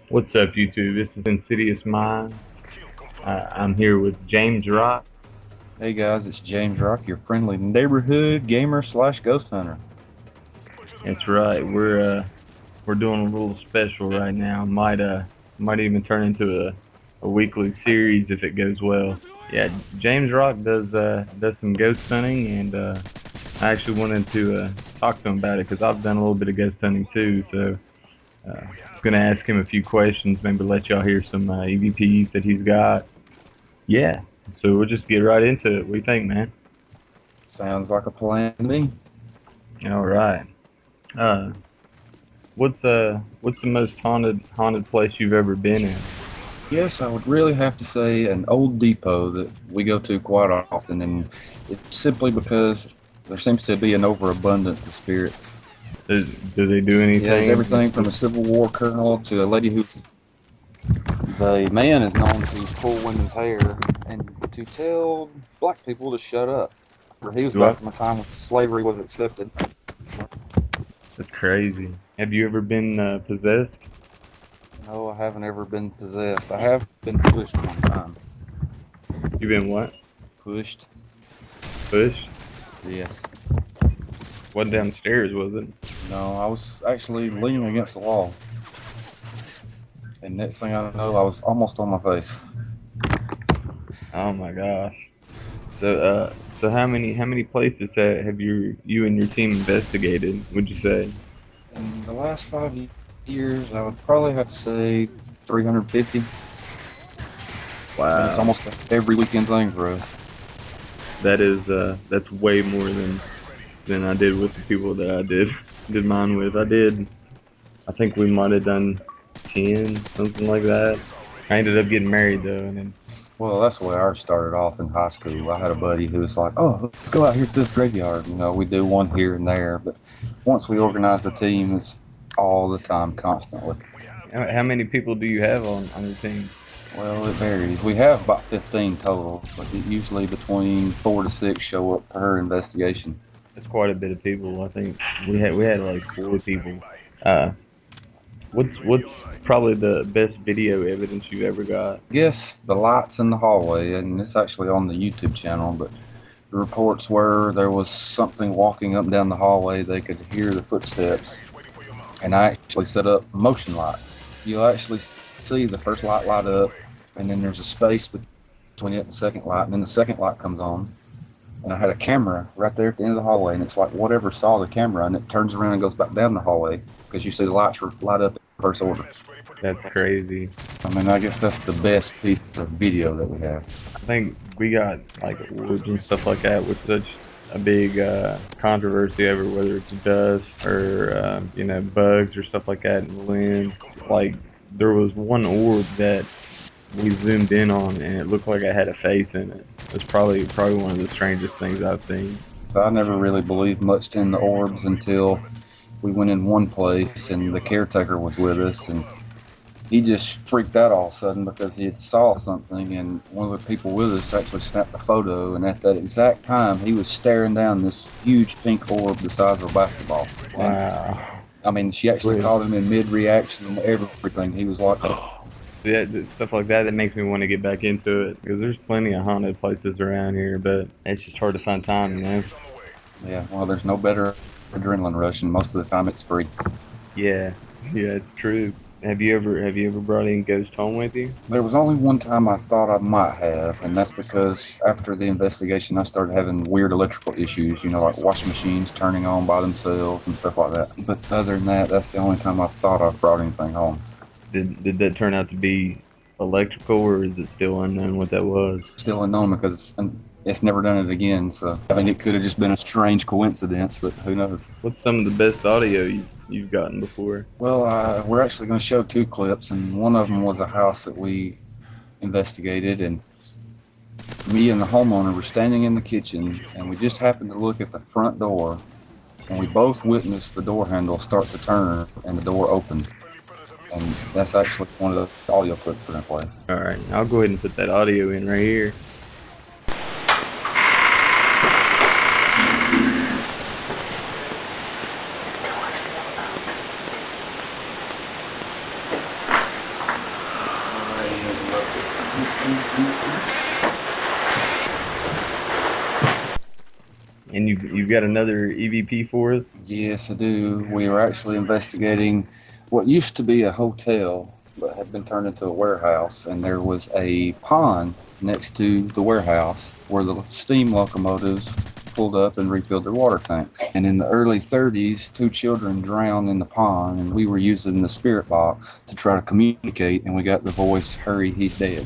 What's up, YouTube? This is Insidious Mind. I'm here with James Rock. Hey guys, it's James Rock, your friendly neighborhood gamer slash ghost hunter. That's right. We're doing a little special right now. Might even turn into a weekly series if it goes well. Yeah, James Rock does some ghost hunting, and I actually wanted to talk to him about it because I've done a little bit of ghost hunting too. So I'm gonna ask him a few questions, maybe let y'all hear some EVPs that he's got. Yeah. So we'll just get right into it. What do you think, man? Sounds like a plan to me. All right. Uh, what's the most haunted place you've ever been in? Yes, I would really have to say an old depot that we go to quite often, and it's simply because there seems to be an overabundance of spirits. Do they do He has anything? everything from a Civil War colonel to a lady who. The man is known to pull women's hair and to tell black people to shut up. He was Do I? back from a time when slavery was accepted. That's crazy. Have you ever been possessed? No, I haven't ever been possessed. I have been pushed one time. You been what? Pushed? Pushed? Yes. What downstairs was it? No, I was actually leaning against the wall. And next thing I know, I was almost on my face. Oh my gosh. So how many places have you and your team investigated? Would you say? In the last 5 years, I would probably have to say 350. And it's Wow. almost every weekend thing for us. That's way more than I did with the people that I did mine with. I think we might have done 10, something like that. I ended up getting married though, and then Well, that's the way ours started off in high school. I had a buddy who was like, "Oh, let's go out here to this graveyard." You know, we do one here and there, but once we organize the team, it's all the time, constantly. how many people do you have on your team? Well, it varies. We have about 15 total, but usually between 4 to 6 show up per investigation. That's quite a bit of people. I think we had like 4 people. Uh, what's probably the best video evidence you ever got? I guess the lights in the hallway, and it's actually on the YouTube channel, but the reports were there was something walking up and down the hallway. They could hear the footsteps, and I actually set up motion lights. You'll actually see the first light light up, and then there's a space between it and the second light, and then the second light comes on. And I had a camera right there at the end of the hallway, and it's like whatever saw the camera, and it turns around and goes back down the hallway because you see the lights light up in reverse order. That's crazy. I mean, I guess that's the best piece of video that we have. I think we got like awards and stuff like that with such a big controversy over whether it's dust or bugs or stuff like that in the lens. Like there was one orb that we zoomed in on and it looked like it had a face in it. It was probably one of the strangest things I've seen. So I never really believed much in the orbs until we went in one place and the caretaker was with us, and he just freaked out all of a sudden because he had saw something, and one of the people with us actually snapped a photo, and at that exact time he was staring down this huge pink orb the size of a basketball. Wow. I mean, she actually caught him in mid-reaction and everything. He was like, oh. Yeah, stuff like that makes me want to get back into it because there's plenty of haunted places around here, but it's just hard to find time, Yeah, well, there's no better adrenaline rush, and most of the time it's free. Yeah, it's true. Have you ever brought any ghost home with you? There was only one time I thought I might have, and that's because after the investigation I started having weird electrical issues, like washing machines turning on by themselves and stuff like that. But other than that, that's the only time I thought I've brought anything home. Did that turn out to be electrical, or is it still unknown what that was? Still unknown because it's never done it again, so I mean it could have just been a strange coincidence, but who knows. What's some of the best audio you've gotten before? Well, we're actually going to show 2 clips, and one of them was a house that we investigated, and me and the homeowner were standing in the kitchen, and we just happened to look at the front door, and we both witnessed the door handle start to turn and the door opened. And that's actually one of the audio clips we're going to play. Alright, I'll go ahead and put that audio in right here. And you've got another EVP for us? Yes, I do. We were actually investigating what used to be a hotel, but had been turned into a warehouse, and there was a pond next to the warehouse where the steam locomotives pulled up and refilled their water tanks. And in the early 30s, 2 children drowned in the pond, and we were using the spirit box to try to communicate, and we got the voice, "Hurry, he's dead."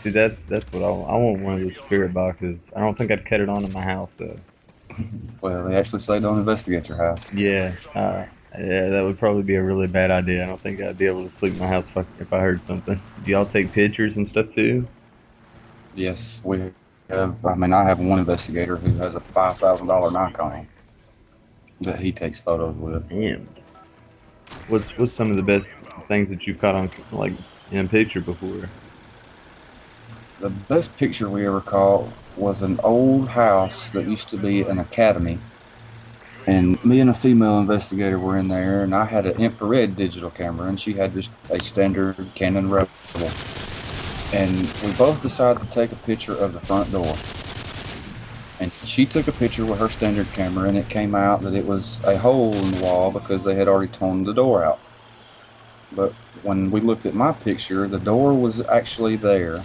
See, that's what I want, one of those spirit boxes. I don't think I'd cut it on in my house though. Well, they actually say don't investigate your house. Yeah, yeah, that would probably be a really bad idea. I don't think I'd be able to sleep in my house if I heard something. Do y'all take pictures and stuff too? Yes, we have. I mean, I have one investigator who has a $5,000 Nikon that he takes photos with. Damn. What's some of the best things that you've caught on like in a picture before? The best picture we ever caught was an old house that used to be an academy. And me and a female investigator were in there, and I had an infrared digital camera, and she had just a standard Canon Rebel. And we both decided to take a picture of the front door. And she took a picture with her standard camera, and it came out that it was a hole in the wall because they had already torn the door out. But when we looked at my picture, the door was actually there.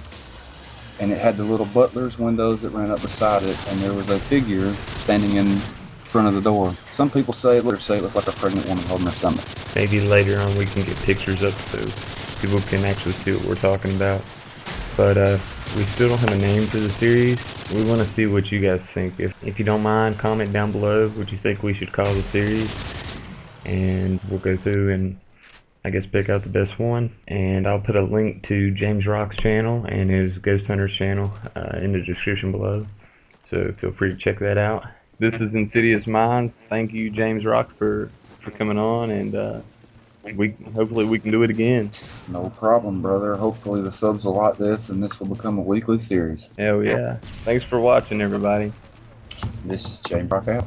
And it had the little butler's windows that ran up beside it, and there was a figure standing in front of the door. Some people say it looks like a pregnant woman holding her stomach. Maybe later on we can get pictures up so people can actually see what we're talking about. But we still don't have a name for the series. We want to see what you guys think. If you don't mind, comment down below what you think we should call the series, and we'll go through and I guess pick out the best one. And I'll put a link to James Rock's channel and his Ghost Hunters channel in the description below, so feel free to check that out. This is Insidious Minds. Thank you, James Rock, for coming on, and hopefully we can do it again. No problem, brother. Hopefully the subs will like this, and this will become a weekly series. Hell yeah. Thanks for watching, everybody. This is James Rock out.